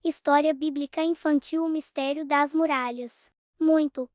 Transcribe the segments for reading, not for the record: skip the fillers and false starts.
História bíblica infantil. O mistério das muralhas. Muito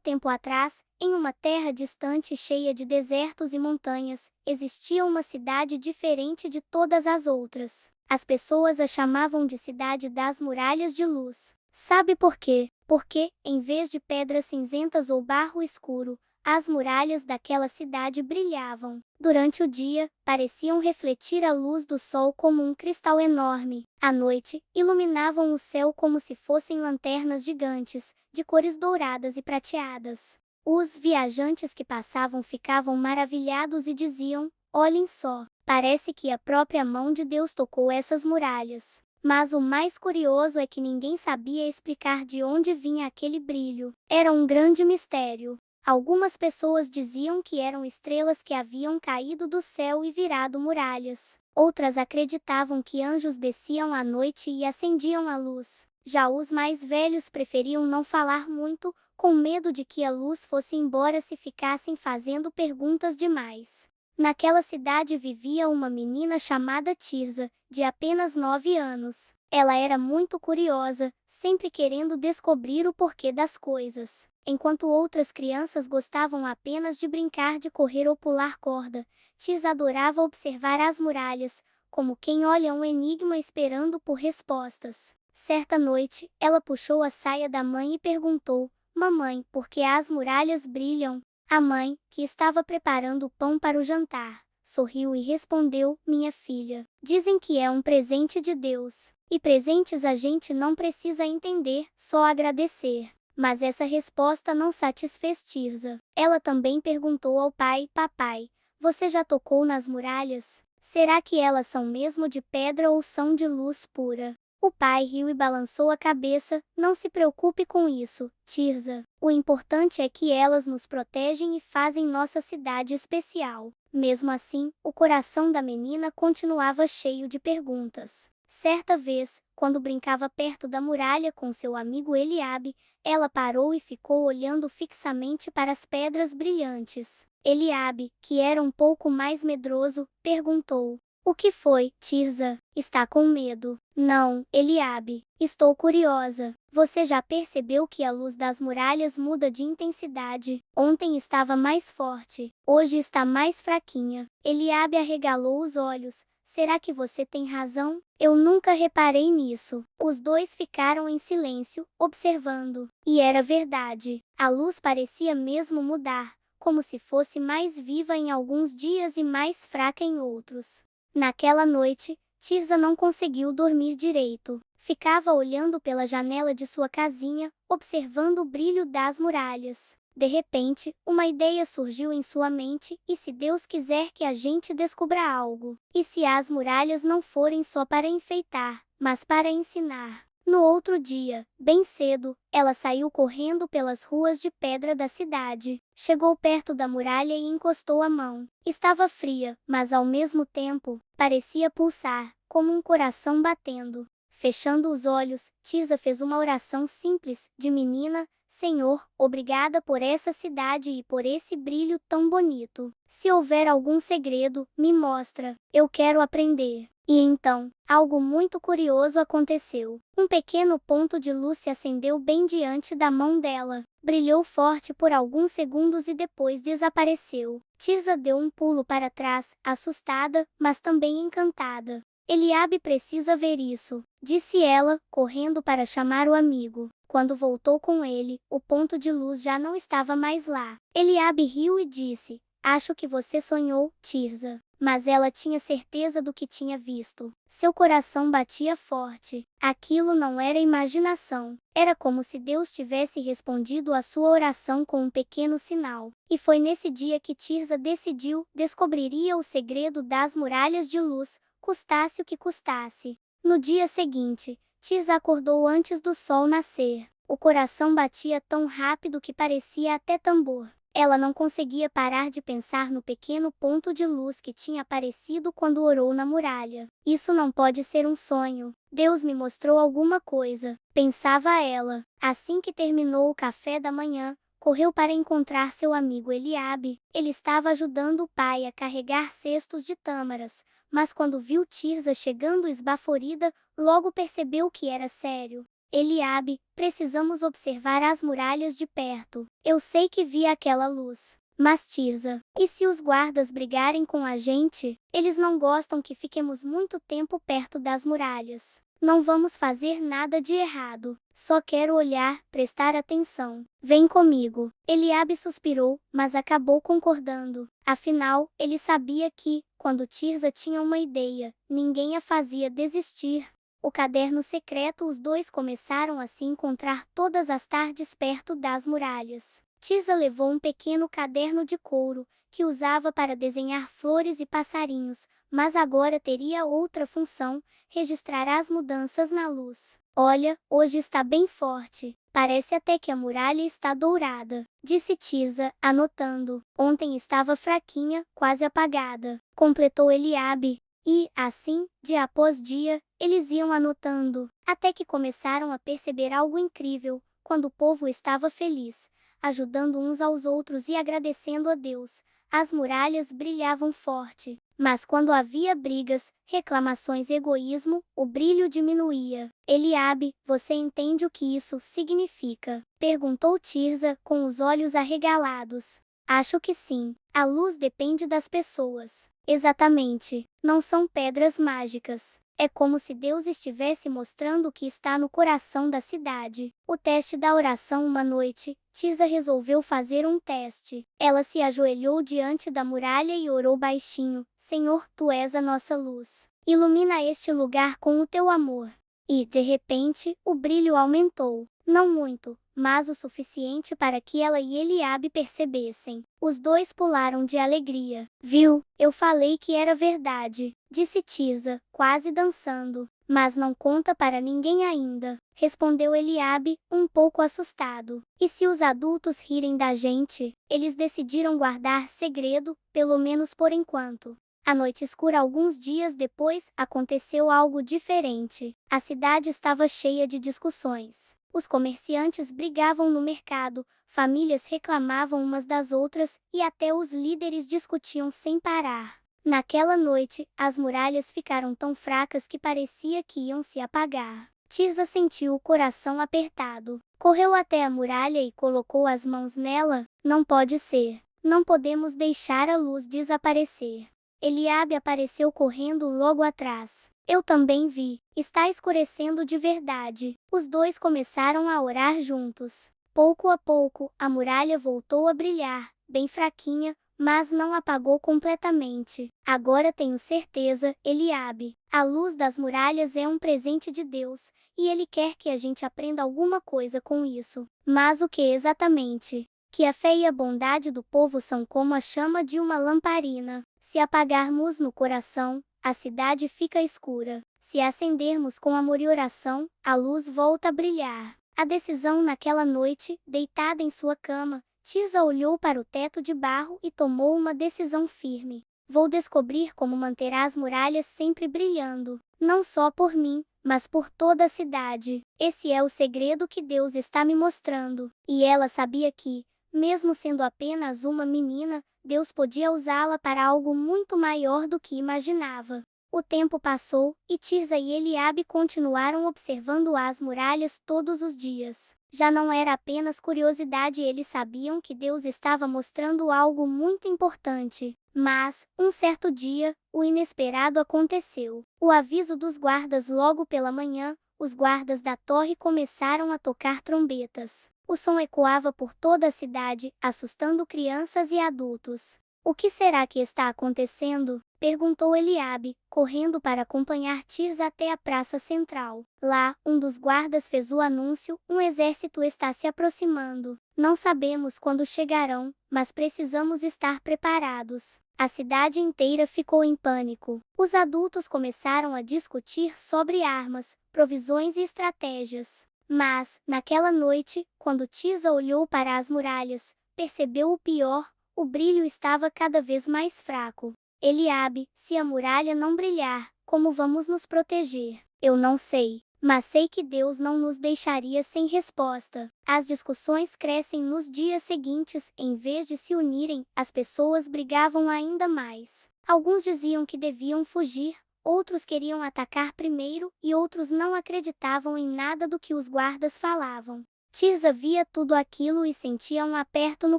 tempo atrás, em uma terra distante cheia de desertos e montanhas, existia uma cidade diferente de todas as outras. As pessoas a chamavam de Cidade das Muralhas de Luz. Sabe por quê? Porque, em vez de pedras cinzentas ou barro escuro, as muralhas daquela cidade brilhavam. Durante o dia, pareciam refletir a luz do sol como um cristal enorme. À noite, iluminavam o céu como se fossem lanternas gigantes, de cores douradas e prateadas. Os viajantes que passavam ficavam maravilhados e diziam: olhem só, parece que a própria mão de Deus tocou essas muralhas. Mas o mais curioso é que ninguém sabia explicar de onde vinha aquele brilho. Era um grande mistério. Algumas pessoas diziam que eram estrelas que haviam caído do céu e virado muralhas. Outras acreditavam que anjos desciam à noite e acendiam a luz. Já os mais velhos preferiam não falar muito, com medo de que a luz fosse embora se ficassem fazendo perguntas demais. Naquela cidade vivia uma menina chamada Tirza, de apenas 9 anos. Ela era muito curiosa, sempre querendo descobrir o porquê das coisas. Enquanto outras crianças gostavam apenas de brincar de correr ou pular corda, Tirza adorava observar as muralhas, como quem olha um enigma esperando por respostas. Certa noite, ela puxou a saia da mãe e perguntou: mamãe, por que as muralhas brilham? A mãe, que estava preparando o pão para o jantar, sorriu e respondeu: minha filha, dizem que é um presente de Deus. E presentes a gente não precisa entender, só agradecer. Mas essa resposta não satisfez Tirza. Ela também perguntou ao pai: papai, você já tocou nas muralhas? Será que elas são mesmo de pedra ou são de luz pura? O pai riu e balançou a cabeça: não se preocupe com isso, Tirza. O importante é que elas nos protegem e fazem nossa cidade especial. Mesmo assim, o coração da menina continuava cheio de perguntas. Certa vez, quando brincava perto da muralha com seu amigo Eliabe, ela parou e ficou olhando fixamente para as pedras brilhantes. Eliabe, que era um pouco mais medroso, perguntou: o que foi, Tirza? Está com medo? Não, Eliabe. Estou curiosa. Você já percebeu que a luz das muralhas muda de intensidade? Ontem estava mais forte, hoje está mais fraquinha. Eliabe arregalou os olhos. Será que você tem razão? Eu nunca reparei nisso. Os dois ficaram em silêncio, observando. E era verdade. A luz parecia mesmo mudar, como se fosse mais viva em alguns dias e mais fraca em outros. Naquela noite, Tirza não conseguiu dormir direito. Ficava olhando pela janela de sua casinha, observando o brilho das muralhas. De repente, uma ideia surgiu em sua mente: e se Deus quiser que a gente descubra algo? E se as muralhas não forem só para enfeitar, mas para ensinar? No outro dia, bem cedo, ela saiu correndo pelas ruas de pedra da cidade. Chegou perto da muralha e encostou a mão. Estava fria, mas ao mesmo tempo, parecia pulsar, como um coração batendo. Fechando os olhos, Tirza fez uma oração simples, de menina: Senhor, obrigada por essa cidade e por esse brilho tão bonito. Se houver algum segredo, me mostra. Eu quero aprender. E então, algo muito curioso aconteceu. Um pequeno ponto de luz se acendeu bem diante da mão dela. Brilhou forte por alguns segundos e depois desapareceu. Tirza deu um pulo para trás, assustada, mas também encantada. Eliabe precisa ver isso, disse ela, correndo para chamar o amigo. Quando voltou com ele, o ponto de luz já não estava mais lá. Eliabe riu e disse: acho que você sonhou, Tirza. Mas ela tinha certeza do que tinha visto. Seu coração batia forte. Aquilo não era imaginação. Era como se Deus tivesse respondido à sua oração com um pequeno sinal. E foi nesse dia que Tirza decidiu: descobriria o segredo das muralhas de luz, custasse o que custasse. No dia seguinte, Tirza acordou antes do sol nascer. O coração batia tão rápido que parecia até tambor. Ela não conseguia parar de pensar no pequeno ponto de luz que tinha aparecido quando orou na muralha. Isso não pode ser um sonho. Deus me mostrou alguma coisa, pensava ela. Assim que terminou o café da manhã, correu para encontrar seu amigo Eliabe. Ele estava ajudando o pai a carregar cestos de tâmaras, mas quando viu Tirza chegando esbaforida, logo percebeu que era sério. Eliabe, precisamos observar as muralhas de perto. Eu sei que vi aquela luz. Mas Tirza, e se os guardas brigarem com a gente? Eles não gostam que fiquemos muito tempo perto das muralhas. Não vamos fazer nada de errado. Só quero olhar, prestar atenção. Vem comigo. Eliabe suspirou, mas acabou concordando. Afinal, ele sabia que, quando Tirza tinha uma ideia, ninguém a fazia desistir. O caderno secreto. Os dois começaram a se encontrar todas as tardes perto das muralhas. Tirza levou um pequeno caderno de couro, que usava para desenhar flores e passarinhos, mas agora teria outra função: registrar as mudanças na luz. Olha, hoje está bem forte. Parece até que a muralha está dourada, disse Tirza, anotando. Ontem estava fraquinha, quase apagada, completou Eliabe. E, assim, dia após dia, eles iam anotando, até que começaram a perceber algo incrível: quando o povo estava feliz, ajudando uns aos outros e agradecendo a Deus, as muralhas brilhavam forte. Mas quando havia brigas, reclamações e egoísmo, o brilho diminuía. Eliabe, você entende o que isso significa? Perguntou Tirza, com os olhos arregalados. Acho que sim. A luz depende das pessoas. Exatamente. Não são pedras mágicas. É como se Deus estivesse mostrando o que está no coração da cidade. O teste da oração. Uma noite, Tirza resolveu fazer um teste. Ela se ajoelhou diante da muralha e orou baixinho: Senhor, tu és a nossa luz. Ilumina este lugar com o teu amor. E, de repente, o brilho aumentou. Não muito, mas o suficiente para que ela e Eliabe percebessem. Os dois pularam de alegria. Viu? Eu falei que era verdade, disse Tirza, quase dançando. Mas não conta para ninguém ainda, respondeu Eliabe, um pouco assustado. E se os adultos rirem da gente? Eles decidiram guardar segredo, pelo menos por enquanto. À noite escura, alguns dias depois, aconteceu algo diferente. A cidade estava cheia de discussões. Os comerciantes brigavam no mercado, famílias reclamavam umas das outras, e até os líderes discutiam sem parar. Naquela noite, as muralhas ficaram tão fracas que parecia que iam se apagar. Tirza sentiu o coração apertado. Correu até a muralha e colocou as mãos nela. Não pode ser. Não podemos deixar a luz desaparecer. Eliabe apareceu correndo logo atrás. Eu também vi. Está escurecendo de verdade. Os dois começaram a orar juntos. Pouco a pouco, a muralha voltou a brilhar, bem fraquinha, mas não apagou completamente. Agora tenho certeza, Eliabe. A luz das muralhas é um presente de Deus, e Ele quer que a gente aprenda alguma coisa com isso. Mas o que exatamente? Que a fé e a bondade do povo são como a chama de uma lamparina. Se apagarmos no coração, a cidade fica escura. Se acendermos com amor e oração, a luz volta a brilhar. A decisão. Naquela noite, deitada em sua cama, Tirza olhou para o teto de barro e tomou uma decisão firme. Vou descobrir como manter as muralhas sempre brilhando. Não só por mim, mas por toda a cidade. Esse é o segredo que Deus está me mostrando. E ela sabia que, mesmo sendo apenas uma menina, Deus podia usá-la para algo muito maior do que imaginava. O tempo passou, e Tirza e Eliabe continuaram observando as muralhas todos os dias. Já não era apenas curiosidade, eles sabiam que Deus estava mostrando algo muito importante. Mas, um certo dia, o inesperado aconteceu. O aviso dos guardas. Logo pela manhã, os guardas da torre começaram a tocar trombetas. O som ecoava por toda a cidade, assustando crianças e adultos. O que será que está acontecendo? Perguntou Eliabe, correndo para acompanhar Tirza até a praça central. Lá, um dos guardas fez o anúncio: um exército está se aproximando. Não sabemos quando chegarão, mas precisamos estar preparados. A cidade inteira ficou em pânico. Os adultos começaram a discutir sobre armas, provisões e estratégias. Mas, naquela noite, quando Tirza olhou para as muralhas, percebeu o pior: o brilho estava cada vez mais fraco. Eliabe, se a muralha não brilhar, como vamos nos proteger? Eu não sei, mas sei que Deus não nos deixaria sem resposta. As discussões crescem nos dias seguintes. Em vez de se unirem, as pessoas brigavam ainda mais. Alguns diziam que deviam fugir, outros queriam atacar primeiro e outros não acreditavam em nada do que os guardas falavam. Tirza via tudo aquilo e sentia um aperto no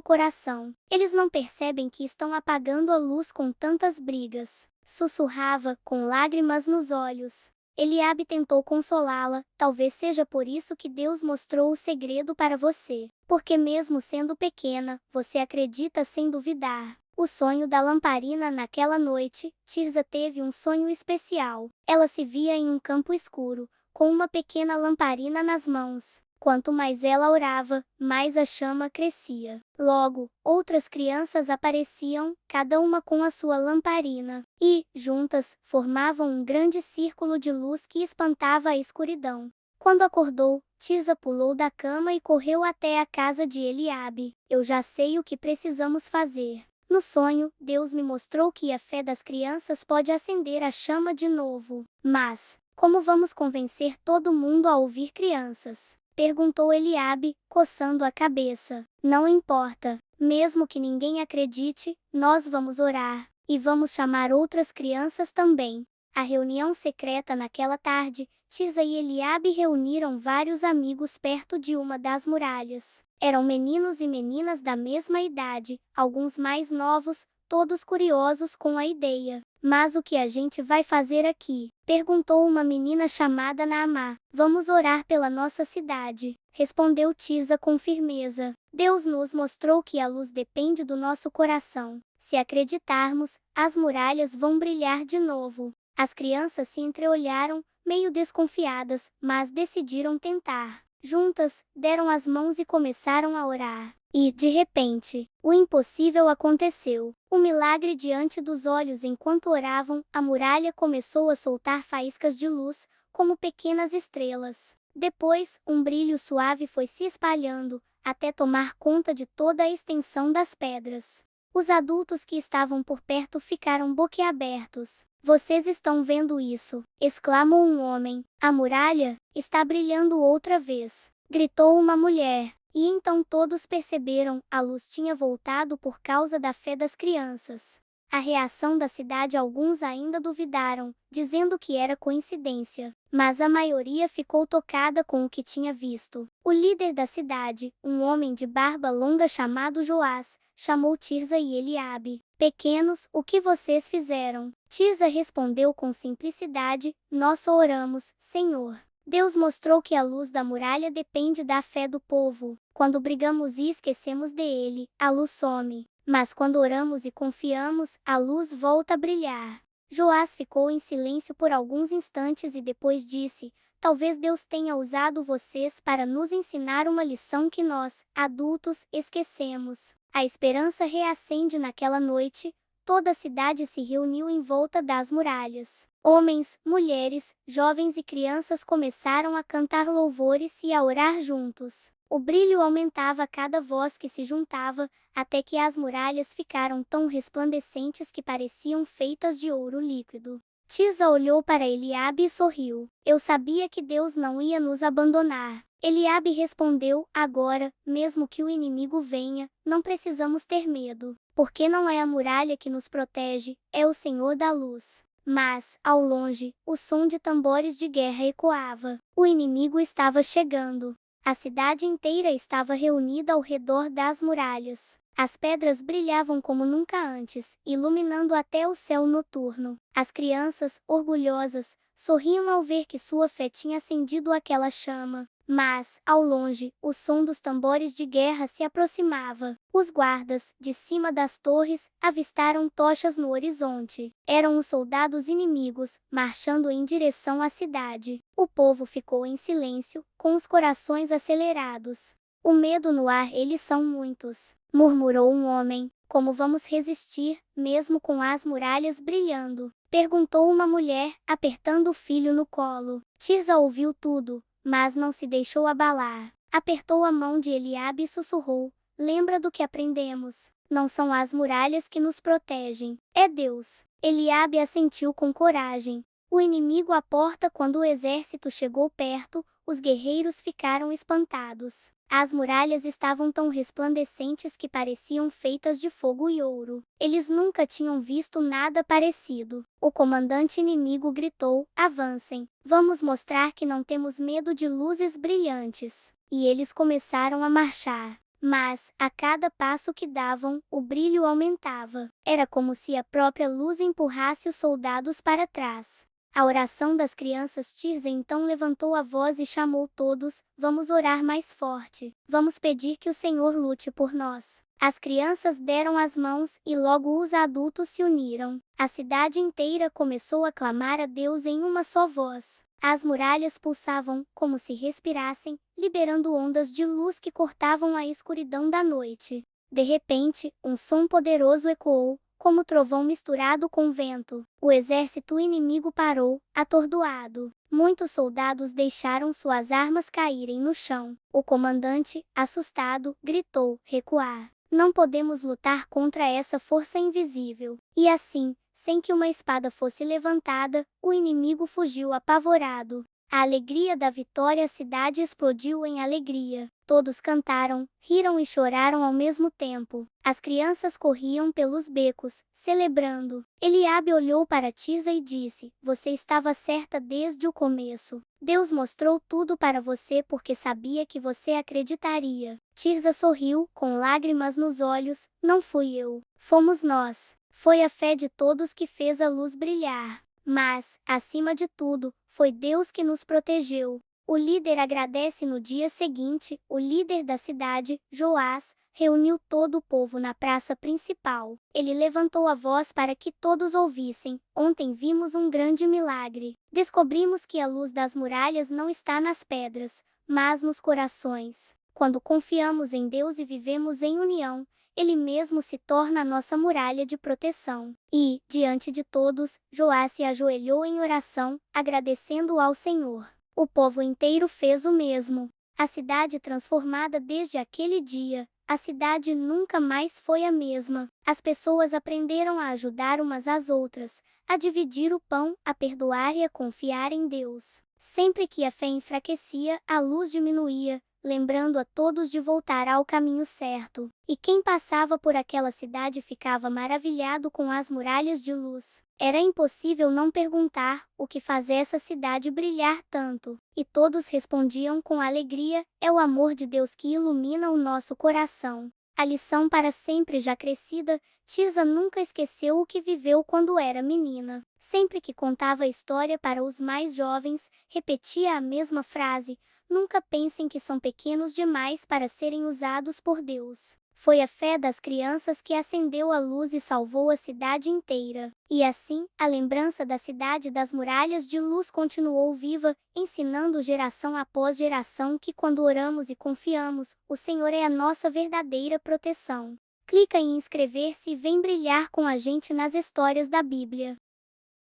coração. Eles não percebem que estão apagando a luz com tantas brigas. Sussurrava, com lágrimas nos olhos. Eliabe tentou consolá-la, talvez seja por isso que Deus mostrou o segredo para você. Porque mesmo sendo pequena, você acredita sem duvidar. O sonho da lamparina naquela noite, Tirza teve um sonho especial. Ela se via em um campo escuro, com uma pequena lamparina nas mãos. Quanto mais ela orava, mais a chama crescia. Logo, outras crianças apareciam, cada uma com a sua lamparina, e, juntas, formavam um grande círculo de luz que espantava a escuridão. Quando acordou, Tirza pulou da cama e correu até a casa de Eliabe. Eu já sei o que precisamos fazer. No sonho, Deus me mostrou que a fé das crianças pode acender a chama de novo. Mas, como vamos convencer todo mundo a ouvir crianças? Perguntou Eliabe, coçando a cabeça. Não importa. Mesmo que ninguém acredite, nós vamos orar. E vamos chamar outras crianças também. A reunião secreta naquela tarde, Tirza e Eliabe reuniram vários amigos perto de uma das muralhas. Eram meninos e meninas da mesma idade, alguns mais novos, todos curiosos com a ideia. Mas o que a gente vai fazer aqui? Perguntou uma menina chamada Naamá. Vamos orar pela nossa cidade, respondeu Tirza com firmeza. Deus nos mostrou que a luz depende do nosso coração. Se acreditarmos, as muralhas vão brilhar de novo. As crianças se entreolharam, meio desconfiadas, mas decidiram tentar. Juntas, deram as mãos e começaram a orar. E, de repente, o impossível aconteceu. O milagre diante dos olhos. Enquanto oravam, a muralha começou a soltar faíscas de luz, como pequenas estrelas. Depois, um brilho suave foi se espalhando, até tomar conta de toda a extensão das pedras. Os adultos que estavam por perto ficaram boquiabertos. Vocês estão vendo isso? Exclamou um homem. A muralha está brilhando outra vez, gritou uma mulher. E então todos perceberam, a luz tinha voltado por causa da fé das crianças. A reação da cidade, alguns ainda duvidaram, dizendo que era coincidência. Mas a maioria ficou tocada com o que tinha visto. O líder da cidade, um homem de barba longa chamado Joás, chamou Tirza e Eliabe. Pequenos, o que vocês fizeram? Tirza respondeu com simplicidade, nós só oramos, Senhor. Deus mostrou que a luz da muralha depende da fé do povo. Quando brigamos e esquecemos dele, a luz some. Mas quando oramos e confiamos, a luz volta a brilhar. Joás ficou em silêncio por alguns instantes e depois disse, talvez Deus tenha usado vocês para nos ensinar uma lição que nós, adultos, esquecemos. A esperança reacende naquela noite. Toda a cidade se reuniu em volta das muralhas. Homens, mulheres, jovens e crianças começaram a cantar louvores e a orar juntos. O brilho aumentava a cada voz que se juntava, até que as muralhas ficaram tão resplandecentes que pareciam feitas de ouro líquido. Tirza olhou para Eliabe e sorriu. Eu sabia que Deus não ia nos abandonar. Eliabe respondeu, agora, mesmo que o inimigo venha, não precisamos ter medo. Porque não é a muralha que nos protege, é o Senhor da luz. Mas, ao longe, o som de tambores de guerra ecoava. O inimigo estava chegando. A cidade inteira estava reunida ao redor das muralhas. As pedras brilhavam como nunca antes, iluminando até o céu noturno. As crianças, orgulhosas, sorriam ao ver que sua fé tinha acendido aquela chama. Mas, ao longe, o som dos tambores de guerra se aproximava. Os guardas, de cima das torres, avistaram tochas no horizonte. Eram os soldados inimigos, marchando em direção à cidade. O povo ficou em silêncio, com os corações acelerados. O medo no ar, eles são muitos, murmurou um homem. Como vamos resistir, mesmo com as muralhas brilhando? Perguntou uma mulher, apertando o filho no colo. Tirza ouviu tudo, mas não se deixou abalar. Apertou a mão de Eliabe e sussurrou, lembra do que aprendemos. Não são as muralhas que nos protegem, é Deus. Eliabe assentiu com coragem. O inimigo à porta. Quando o exército chegou perto, os guerreiros ficaram espantados. As muralhas estavam tão resplandecentes que pareciam feitas de fogo e ouro. Eles nunca tinham visto nada parecido. O comandante inimigo gritou: avancem! Vamos mostrar que não temos medo de luzes brilhantes. E eles começaram a marchar. Mas, a cada passo que davam, o brilho aumentava. Era como se a própria luz empurrasse os soldados para trás. A oração das crianças Tirza então levantou a voz e chamou todos: vamos orar mais forte. Vamos pedir que o Senhor lute por nós. As crianças deram as mãos e logo os adultos se uniram. A cidade inteira começou a clamar a Deus em uma só voz. As muralhas pulsavam, como se respirassem, liberando ondas de luz que cortavam a escuridão da noite. De repente, um som poderoso ecoou, como trovão misturado com vento. O exército inimigo parou, atordoado. Muitos soldados deixaram suas armas caírem no chão. O comandante, assustado, gritou: recuar! Não podemos lutar contra essa força invisível. E assim, sem que uma espada fosse levantada, o inimigo fugiu apavorado. A alegria da vitória, a cidade explodiu em alegria. Todos cantaram, riram e choraram ao mesmo tempo. As crianças corriam pelos becos, celebrando. Eliabe olhou para Tirza e disse: você estava certa desde o começo. Deus mostrou tudo para você porque sabia que você acreditaria. Tirza sorriu, com lágrimas nos olhos: não fui eu. Fomos nós. Foi a fé de todos que fez a luz brilhar. Mas, acima de tudo, foi Deus que nos protegeu. O líder agradece. No dia seguinte, o líder da cidade, Joás, reuniu todo o povo na praça principal. Ele levantou a voz para que todos ouvissem: ontem vimos um grande milagre. Descobrimos que a luz das muralhas não está nas pedras, mas nos corações. Quando confiamos em Deus e vivemos em união, Ele mesmo se torna a nossa muralha de proteção. E, diante de todos, Joás se ajoelhou em oração, agradecendo ao Senhor. O povo inteiro fez o mesmo. A cidade transformada desde aquele dia. A cidade nunca mais foi a mesma. As pessoas aprenderam a ajudar umas às outras, a dividir o pão, a perdoar e a confiar em Deus. Sempre que a fé enfraquecia, a luz diminuía, lembrando a todos de voltar ao caminho certo. E quem passava por aquela cidade ficava maravilhado com as muralhas de luz. Era impossível não perguntar: o que faz essa cidade brilhar tanto? E todos respondiam com alegria: é o amor de Deus que ilumina o nosso coração. A lição para sempre. Já crescida, Tirza nunca esqueceu o que viveu quando era menina. Sempre que contava a história para os mais jovens, repetia a mesma frase: nunca pensem que são pequenos demais para serem usados por Deus. Foi a fé das crianças que acendeu a luz e salvou a cidade inteira. E assim, a lembrança da cidade das muralhas de luz continuou viva, ensinando geração após geração que quando oramos e confiamos, o Senhor é a nossa verdadeira proteção. Clica em inscrever-se e vem brilhar com a gente nas histórias da Bíblia.